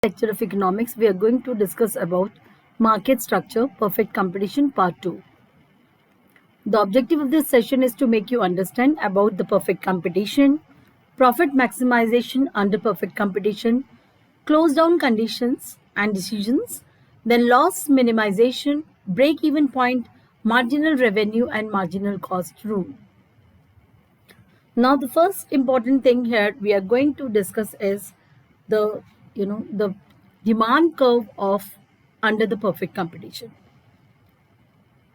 lecture of economics, we are going to discuss about market structure, perfect competition, part 2. The objective of this session is to make you understand about the perfect competition, profit maximization under perfect competition, close down conditions and decisions, then loss minimization, break-even point, marginal revenue and marginal cost rule. Now, the first important thing here we are going to discuss is the demand curve of under the perfect competition.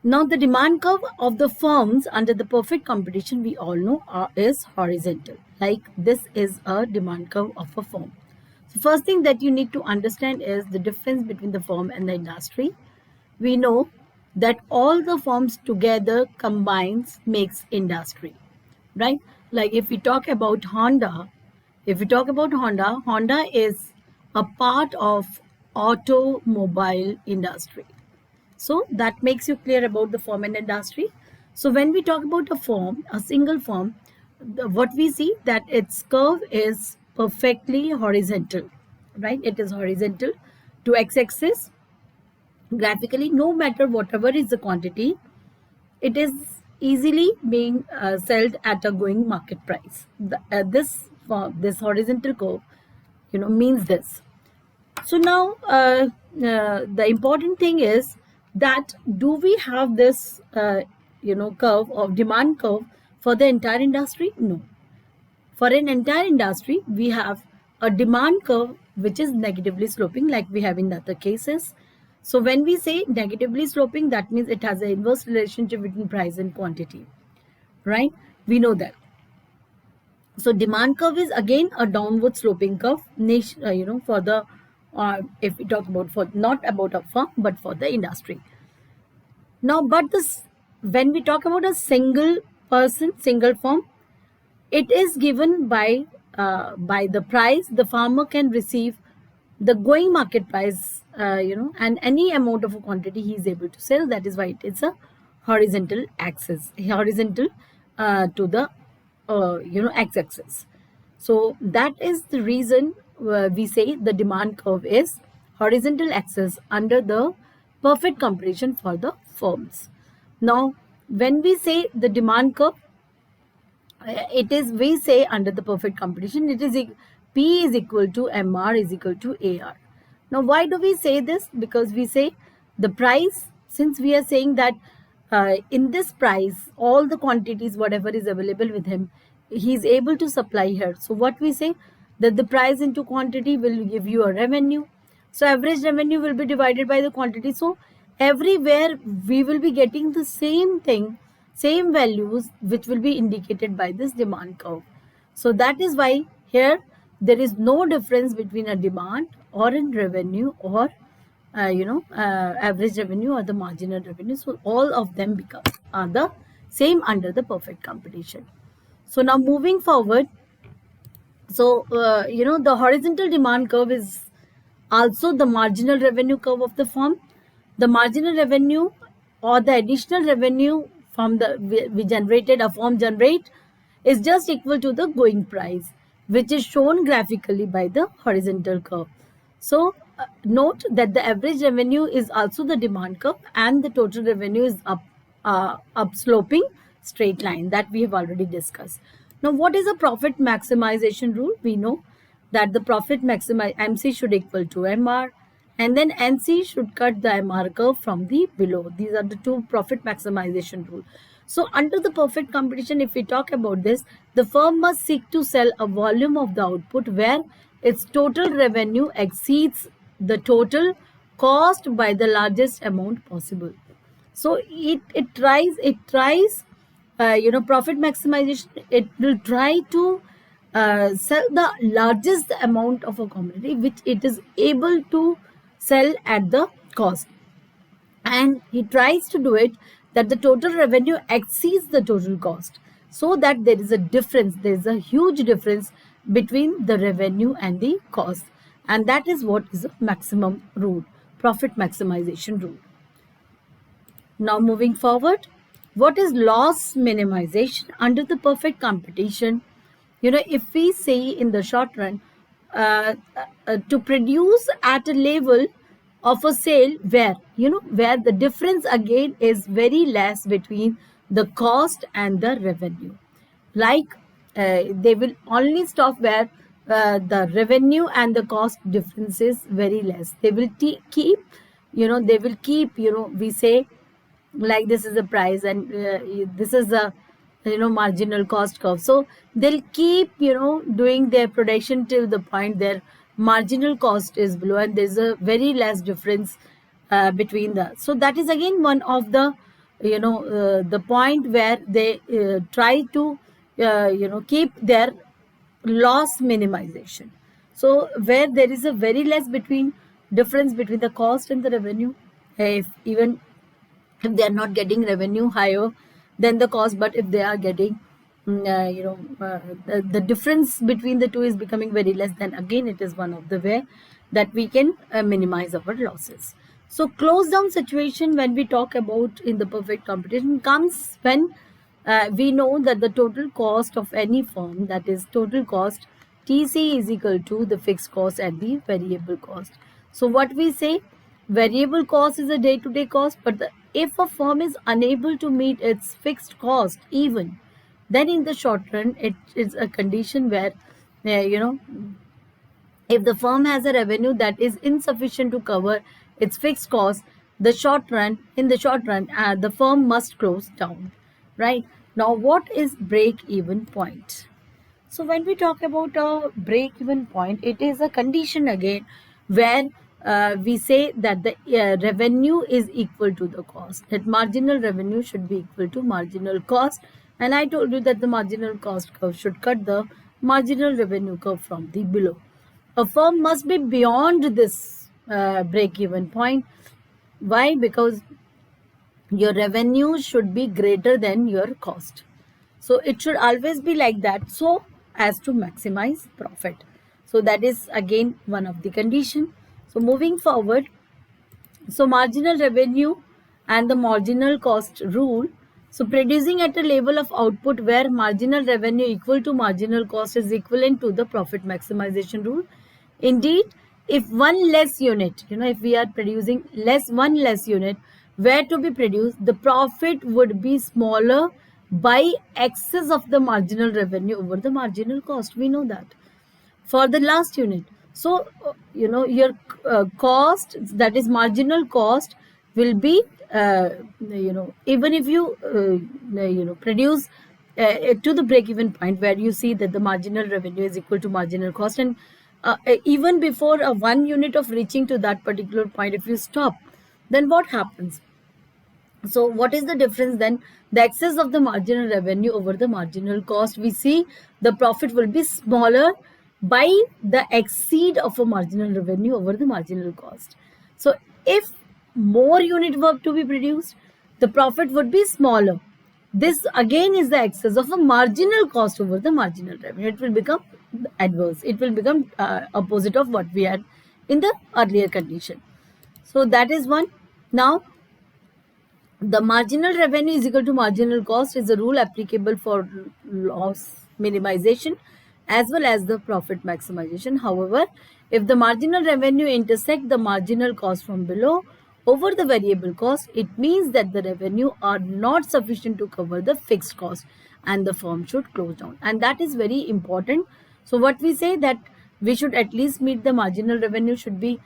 Now, the demand curve of the firms under the perfect competition, we all know is horizontal. Like this is a demand curve of a firm. So first thing that you need to understand is the difference between the firm and the industry. We know that all the firms together combines makes industry, right? Like if we talk about Honda, Honda is a part of automobile industry. So that makes you clear about the firm and industry. So when we talk about a firm, a single firm, what we see that its curve is perfectly horizontal, right? It is horizontal to x-axis. Graphically, no matter whatever is the quantity, it is easily being sold at a going market price. This horizontal curve, means this. So now the important thing is that do we have this curve of demand curve for the entire industry? No. For an entire industry, we have a demand curve which is negatively sloping like we have in other cases. So when we say negatively sloping, that means it has an inverse relationship between price and quantity, right? We know that. So demand curve is again a downward sloping curve, for the if we talk about for not about a firm but for the industry. Now, but this when we talk about a single person, single firm, it is given by the price the farmer can receive, the going market price, and any amount of a quantity he is able to sell. That is why it is a horizontal axis, horizontal to the x-axis. So that is the reason we say the demand curve is horizontal axis under the perfect competition for the firms. Now, when we say the demand curve, we say under the perfect competition, it is P is equal to MR is equal to AR. Now, why do we say this? Because we say the price, since we are saying that in this price, all the quantities, whatever is available with him, he is able to supply here. So what we say, that the price into quantity will give you a revenue. So average revenue will be divided by the quantity. So everywhere we will be getting the same thing, same values, which will be indicated by this demand curve. So that is why here there is no difference between a demand or in revenue or average revenue or the marginal revenue. So all of them are the same under the perfect competition. So now moving forward, so the horizontal demand curve is also the marginal revenue curve of the firm. The marginal revenue or the additional revenue from we generated, a firm generate, is just equal to the going price, which is shown graphically by the horizontal curve. So note that the average revenue is also the demand curve and the total revenue is up sloping straight line that we have already discussed. Now, what is a profit maximization rule? We know that the profit MC should equal to MR, and then NC should cut the MR curve from the below. These are the two profit maximization rule. So under the perfect competition, if we talk about this, the firm must seek to sell a volume of the output where its total revenue exceeds the total cost by the largest amount possible. So it tries profit maximization. It will try to sell the largest amount of a commodity which it is able to sell at the cost, and he tries to do it that the total revenue exceeds the total cost, so that there is a difference, there is a huge difference between the revenue and the cost, and that is what is a maximum rule, profit maximization rule. Now moving forward, what is loss minimization under the perfect competition? If we say in the short run, to produce at a level of a sale where, where the difference again is very less between the cost and the revenue. Like they will only stop where the revenue and the cost difference is very less. They will keep, they will keep, we say, like this is the price and this is the marginal cost curve. So they'll keep doing their production till the point their marginal cost is below and there's a very less difference between the. So that is again one of the the point where they try to keep their loss minimization. So where there is a very less between difference between the cost and the revenue, if even if they are not getting revenue higher than the cost, but if they are getting the difference between the two is becoming very less, then again it is one of the way that we can minimize our losses. So close down situation, when we talk about in the perfect competition, comes when we know that the total cost of any firm, that is total cost TC is equal to the fixed cost and the variable cost. So what we say, variable cost is a day-to-day cost, but if a firm is unable to meet its fixed cost even, then in the short run it is a condition where if the firm has a revenue that is insufficient to cover its fixed cost, in the short run the firm must close down. Right now, what is break-even point? So when we talk about a break-even point, it is a condition again where we say that the revenue is equal to the cost. That marginal revenue should be equal to marginal cost. And I told you that the marginal cost curve should cut the marginal revenue curve from the below. A firm must be beyond this break-even point. Why? Because your revenue should be greater than your cost. So it should always be like that, so as to maximize profit. So that is again one of the condition. So moving forward, so marginal revenue and the marginal cost rule. So producing at a level of output where marginal revenue equal to marginal cost is equivalent to the profit maximization rule. Indeed, if one less unit, if we are producing one less unit were to be produced, the profit would be smaller by excess of the marginal revenue over the marginal cost. We know that for the last unit. So your cost, that is marginal cost, will be even if you produce to the break-even point where you see that the marginal revenue is equal to marginal cost, and even before one unit of reaching to that particular point, if you stop, then what happens? So what is the difference then? The excess of the marginal revenue over the marginal cost, we see the profit will be smaller by the exceed of a marginal revenue over the marginal cost. So if more unit were to be produced, the profit would be smaller. This again is the excess of a marginal cost over the marginal revenue. It will become adverse. It will become opposite of what we had in the earlier condition. So that is one. Now, the marginal revenue is equal to marginal cost is a rule applicable for loss minimization as well as the profit maximization. However, if the marginal revenue intersect the marginal cost from below over the variable cost, it means that the revenue are not sufficient to cover the fixed cost and the firm should close down. And that is very important. So what we say, that we should at least meet the marginal revenue should be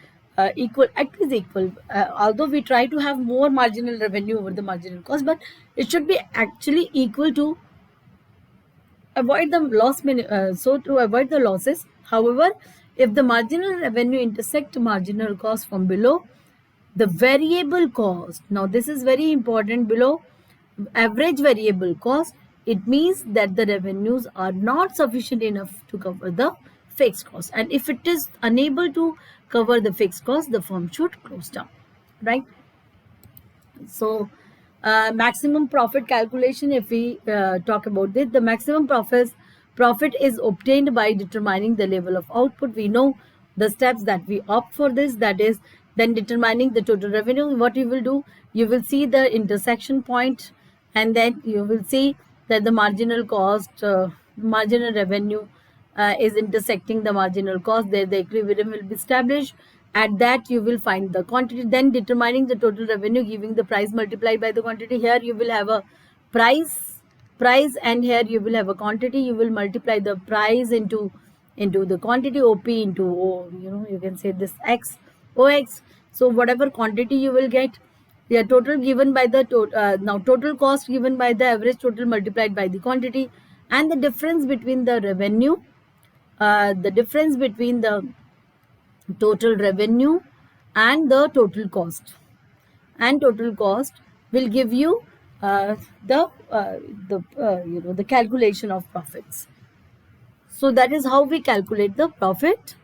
equal, at least equal. Although we try to have more marginal revenue over the marginal cost, but it should be actually equal to avoid the loss. So to avoid the losses. However, if the marginal revenue intersect marginal cost from below the variable cost, now this is very important, below average variable cost, it means that the revenues are not sufficient enough to cover the fixed cost, and if it is unable to cover the fixed cost, the firm should close down, right? So maximum profit calculation, if we talk about this, the maximum profit is obtained by determining the level of output. We know the steps that we opt for this, that is then determining the total revenue. What you will do, you will see the intersection point, and then you will see that the marginal cost, marginal revenue is intersecting the marginal cost, there the equilibrium will be established. At that you will find the quantity, then determining the total revenue, giving the price multiplied by the quantity. Here you will have a price, and here you will have a quantity. You will multiply the price into the quantity, OP into O, you can say this X, OX. So whatever quantity you will get, yeah, total given by the now total cost given by the average total multiplied by the quantity, and the difference between the revenue, the difference between the total revenue and the total cost, and total cost will give you the calculation of profits. So that is how we calculate the profit.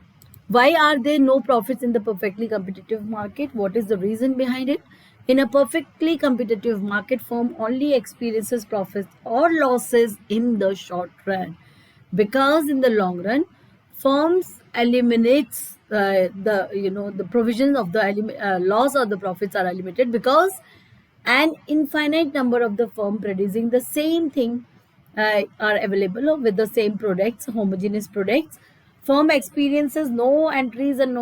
Why are there no profits in the perfectly competitive market? What is the reason behind it? In a perfectly competitive market, firm only experiences profits or losses in the short run, because in the long run, firms eliminates the provisions of the loss or the profits are limited, because an infinite number of the firm producing the same thing are available with the same products, homogeneous products. Firm experiences no entries and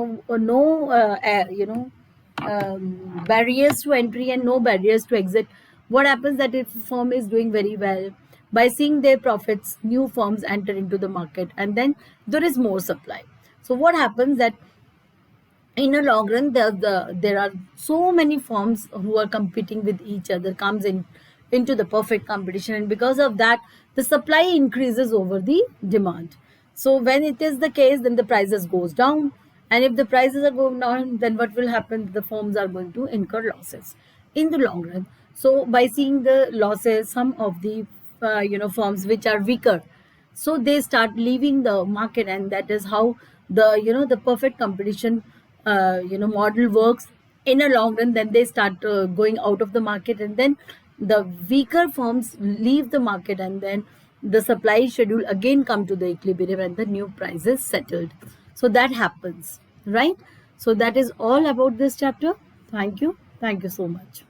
barriers to entry and no barriers to exit. What happens that if a firm is doing very well, by seeing their profits, new firms enter into the market, and then there is more supply. So what happens that in a long run, there are so many firms who are competing with each other, comes into the perfect competition, and because of that, the supply increases over the demand. So when it is the case, then the prices goes down, and if the prices are going down, then what will happen? The firms are going to incur losses in the long run. So by seeing the losses, some of the firms which are weaker, so they start leaving the market, and that is how the perfect competition model works in a long run. Then they start going out of the market, and then the weaker firms leave the market, and then the supply schedule again come to the equilibrium, and the new price is settled. So that happens, right? So that is all about this chapter. Thank you so much.